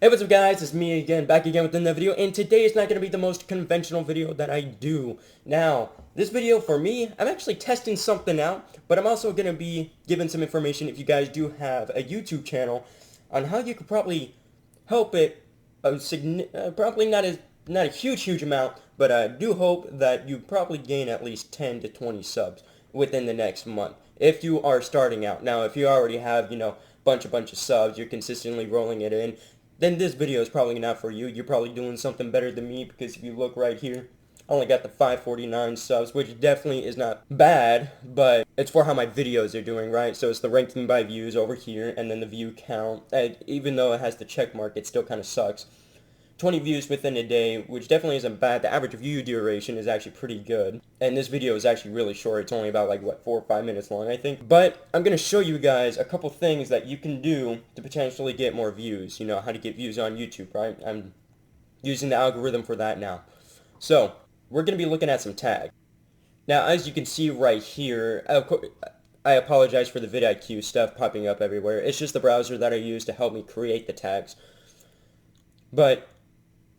Hey, what's up guys, it's me again, back again with another video, and today is not going to be the most conventional video that I do. Now, this video for me, I'm actually testing something out, but I'm also going to be giving some information if you guys do have a YouTube channel on how you could probably help it, probably not a huge amount, but I do hope that you probably gain at least 10 to 20 subs within the next month if you are starting out. Now, if you already have, bunch of subs, you're consistently rolling it in, then this video is probably not for you. You're probably doing something better than me, because if you look right here, I only got the 549 subs, which definitely is not bad, but it's for how my videos are doing, right? So it's the ranking by views over here, and then the view count. And even though it has the check mark, it still kind of sucks. 20 views within a day, which definitely isn't bad. The average view duration is actually pretty good. And this video is actually really short. It's only about 4 or 5 minutes long, I think. But I'm going to show you guys a couple things that you can do to potentially get more views. You know, how to get views on YouTube, right? I'm using the algorithm for that now. So, we're going to be looking at some tags. Now, as you can see right here, I apologize for the vidIQ stuff popping up everywhere. It's just the browser that I use to help me create the tags. But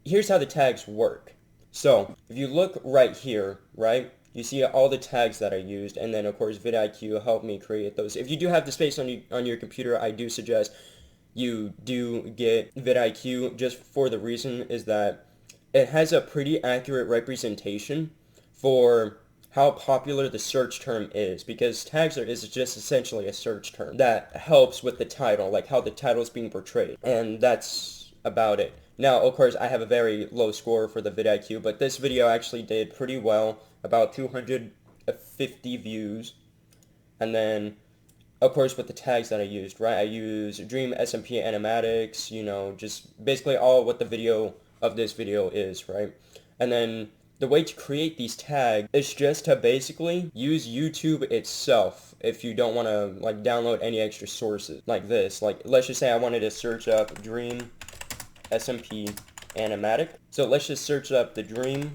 here's how the tags work. So if you look right here, right, you see all the tags that I used, and then of course vidIQ helped me create those. If you do have the space on your computer, I do suggest you do get vidIQ, just for the reason is that it has a pretty accurate representation for how popular the search term is, because is just essentially a search term that helps with the title, like how the title is being portrayed, and that's about it. Now, of course, I have a very low score for the vidIQ, but this video actually did pretty well, about 250 views. And then, of course, with the tags that I used, right? I used Dream SMP animatics, just basically all what the video of this video is, right? And then the way to create these tags is just to basically use YouTube itself if you don't want to download any extra sources like this. Like, let's just say I wanted to search up Dream SMP animatic. So let's just search up the Dream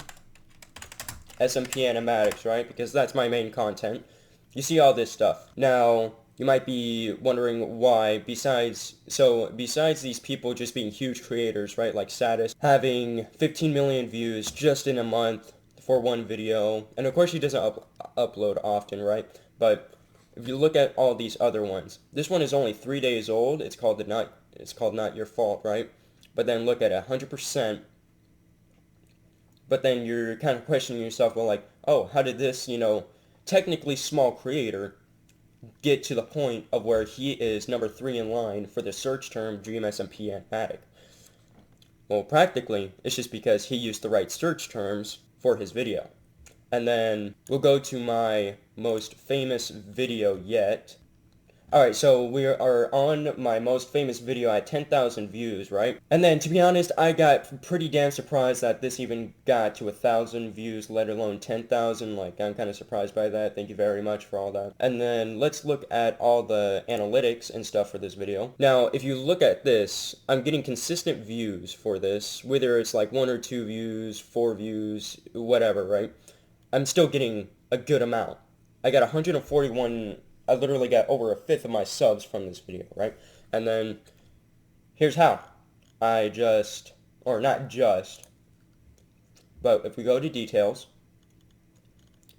SMP animatics, right? Because that's my main content. You see all this stuff. Now, you might be wondering why, besides these people just being huge creators, right? Like Satis having 15 million views just in a month for one video. And of course he doesn't upload often, right? But if you look at all these other ones, this one is only 3 days old. It's called Not Your Fault, right? But then look at 100%. But then you're kind of questioning yourself, well, oh, how did this, technically small creator get to the point of where he is number 3 in line for the search term Dream SMP Animatic? Well, practically, it's just because he used the right search terms for his video. And then we'll go to my most famous video yet. Alright, so we are on my most famous video at 10,000 views, right? And then, to be honest, I got pretty damn surprised that this even got to 1,000 views, let alone 10,000. I'm kind of surprised by that. Thank you very much for all that. And then, let's look at all the analytics and stuff for this video. Now, if you look at this, I'm getting consistent views for this, whether it's 1 or 2 views, 4 views, whatever, right? I'm still getting a good amount. I got 141... I literally got over a fifth of my subs from this video, right? And then, here's how. Not just, but if we go to details,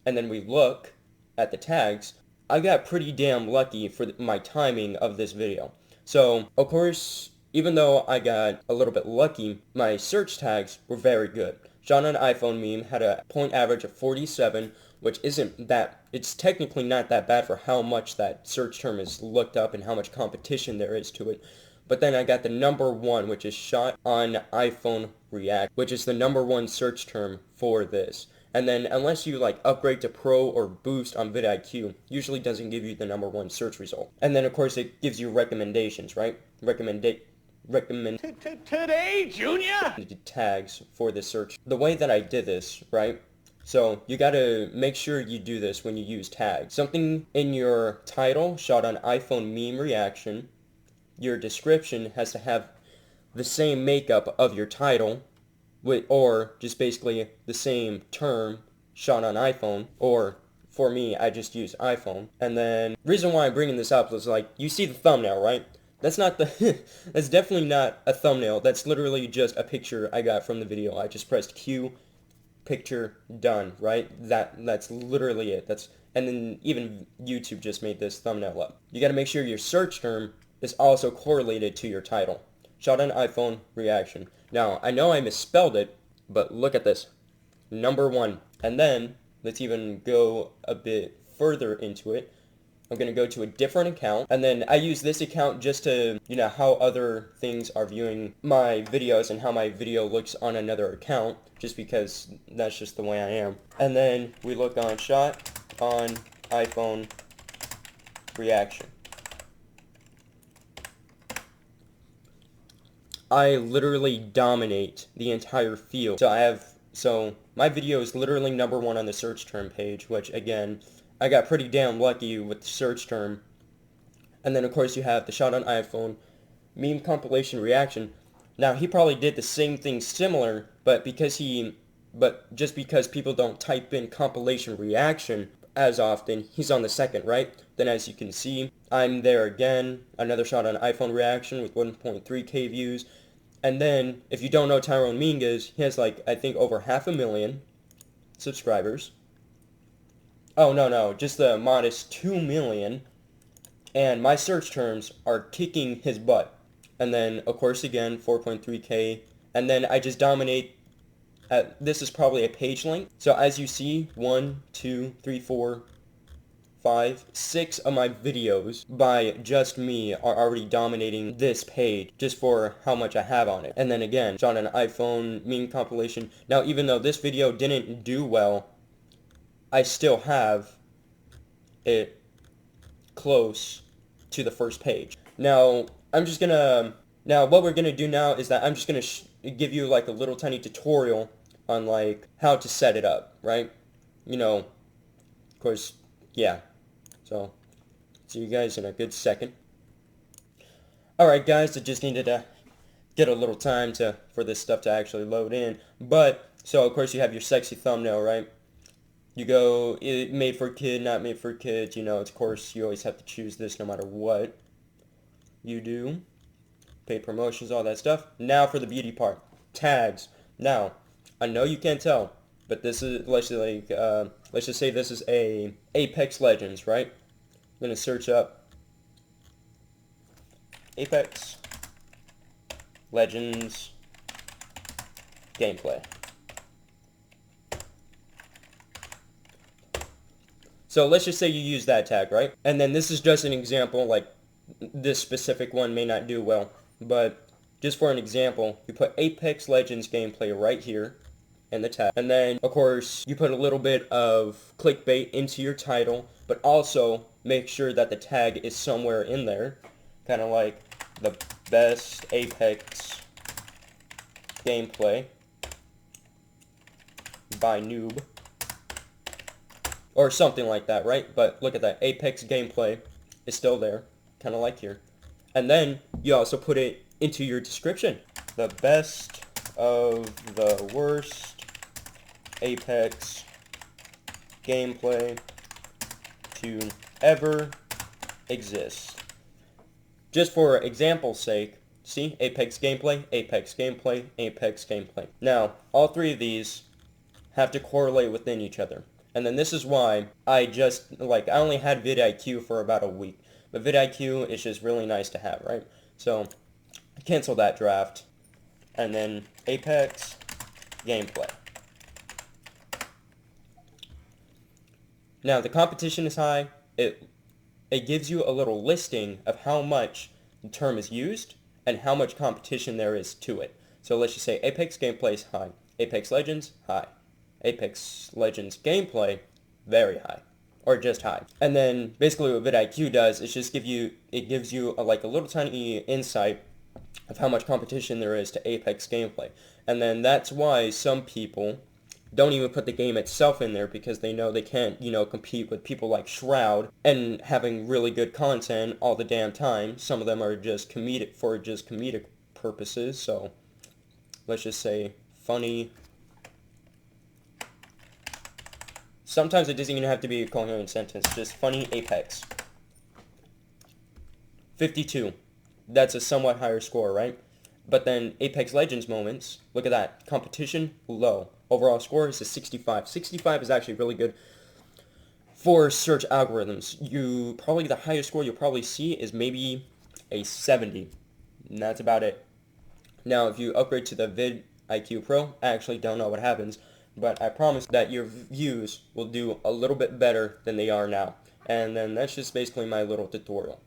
and then we look at the tags, I got pretty damn lucky for my timing of this video. So, of course, even though I got a little bit lucky, my search tags were very good. Shot on iPhone meme had a point average of 47, which it's technically not that bad for how much that search term is looked up and how much competition there is to it. But then I got the number 1, which is shot on iPhone React, which is the number 1 search term for this. And then unless you upgrade to Pro or Boost on vidIQ, usually doesn't give you the number 1 search result. And then of course it gives you recommendations, right? Today, Junior! Tags for the search. The way that I did this, right? So you gotta make sure you do this when you use tags. Something in your title shot on iPhone meme reaction. Your description has to have the same makeup of your title, or just basically the same term shot on iPhone, or for me, I just use iPhone. And then, reason why I'm bringing this up is you see the thumbnail, right? That's not the, that's definitely not a thumbnail. That's literally just a picture I got from the video. I just pressed Q, picture, done, right? That's literally it. And then even YouTube just made this thumbnail up. You gotta make sure your search term is also correlated to your title. Shot on iPhone reaction. Now, I know I misspelled it, but look at this. Number 1. And then, let's even go a bit further into it. I'm going to go to a different account, and then I use this account just to, how other things are viewing my videos and how my video looks on another account, just because that's just the way I am. And then we look on shot on iPhone reaction. I literally dominate the entire field. So my video is literally number 1 on the search term page, which again, I got pretty damn lucky with the search term. And then of course you have the shot on iPhone meme compilation reaction. Now he probably did the same thing similar, but just because people don't type in compilation reaction as often, he's on the second, right? Then as you can see, I'm there again, another shot on iPhone reaction with 1.3k views. And then, if you don't know Tyrone Mingus, he has like, I think over 500,000 subscribers. Oh, no, just a modest 2 million. And my search terms are kicking his butt. And then, of course, again, 4.3k. And then I just dominate. This is probably a page link. So as you see, 1, 2, 3, 4, 5, 6 of my videos by just me are already dominating this page just for how much I have on it. And then again, shot on an iPhone meme compilation. Now, even though this video didn't do well, I still have it close to the first page. Now, what we're gonna do now is that I'm just gonna give you like a little tiny tutorial on like how to set it up, right? Of course, yeah. So, see you guys in a good second. Alright guys, I just needed to get a little time for this stuff to actually load in. But, so of course you have your sexy thumbnail, right? You go, made for kid, not made for kids, of course you always have to choose this no matter what you do. Paid promotions, all that stuff. Now for the beauty part. Tags. Now, I know you can't tell, but this is, let's just say this is a Apex Legends, right? I'm going to search up Apex Legends gameplay. So let's just say you use that tag, right? And then this is just an example, like this specific one may not do well, but just for an example, you put Apex Legends gameplay right here in the tag. And then, of course, you put a little bit of clickbait into your title, but also make sure that the tag is somewhere in there. Kind of like the best Apex gameplay by noob. Or something like that, right? But look at that. Apex gameplay is still there. Kind of like here. And then you also put it into your description. The best of the worst Apex gameplay to ever exist. Just for example's sake, see? Apex gameplay, Apex gameplay, Apex gameplay. Now, all 3 of these have to correlate within each other. And then this is why I only had vidIQ for about a week. But vidIQ is just really nice to have, right? So, cancel that draft. And then Apex gameplay. Now, the competition is high. It gives you a little listing of how much the term is used and how much competition there is to it. So let's just say Apex gameplay is high. Apex Legends, high. Apex Legends gameplay, very high, or just high. And then basically what vidIQ does is just gives you a little tiny insight of how much competition there is to Apex gameplay. And then that's why some people don't even put the game itself in there, because they know they can't, compete with people like Shroud and having really good content all the damn time. Some of them are just comedic purposes. So let's just say funny. Sometimes it doesn't even have to be a coherent sentence, just funny Apex. 52. that's a somewhat higher score, right? But then Apex Legends moments, look at that. Competition, low. Overall score is a 65. 65 is actually really good for search algorithms. Probably the highest score you'll probably see is maybe a 70. And that's about it. Now, if you upgrade to the vidIQ Pro, I actually don't know what happens, but I promise that your views will do a little bit better than they are now. And then that's just basically my little tutorial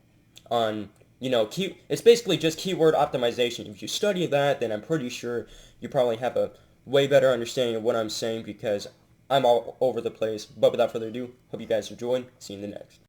on, it's basically just keyword optimization. If you study that, then I'm pretty sure you probably have a way better understanding of what I'm saying, because I'm all over the place. But without further ado, hope you guys enjoyed. See you in the next.